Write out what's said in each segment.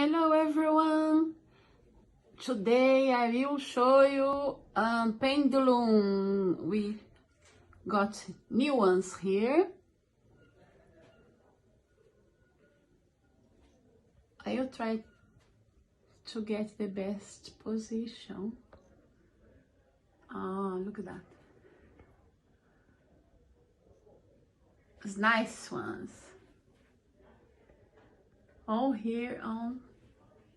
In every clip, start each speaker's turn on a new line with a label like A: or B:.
A: Hello everyone! Today I will show you pendulum. We got new ones here. I will try to get the best position. Oh, look at that. It's nice ones. All here on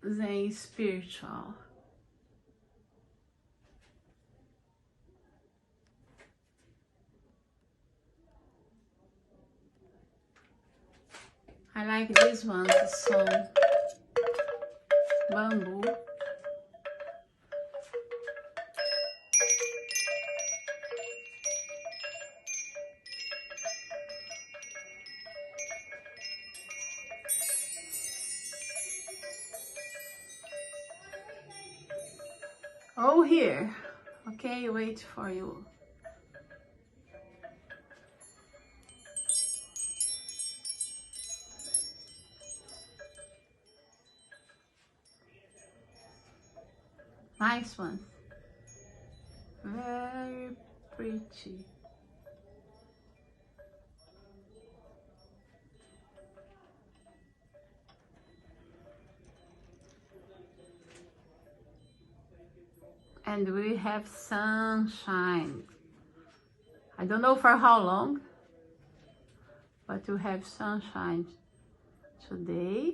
A: the spiritual. I like this one, some bamboo. Oh, here. Okay, wait for you. Nice one. Very pretty. And we have sunshine. I don't know for how long, but we have sunshine today.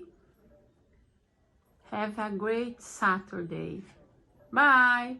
A: Have a great Saturday. Bye.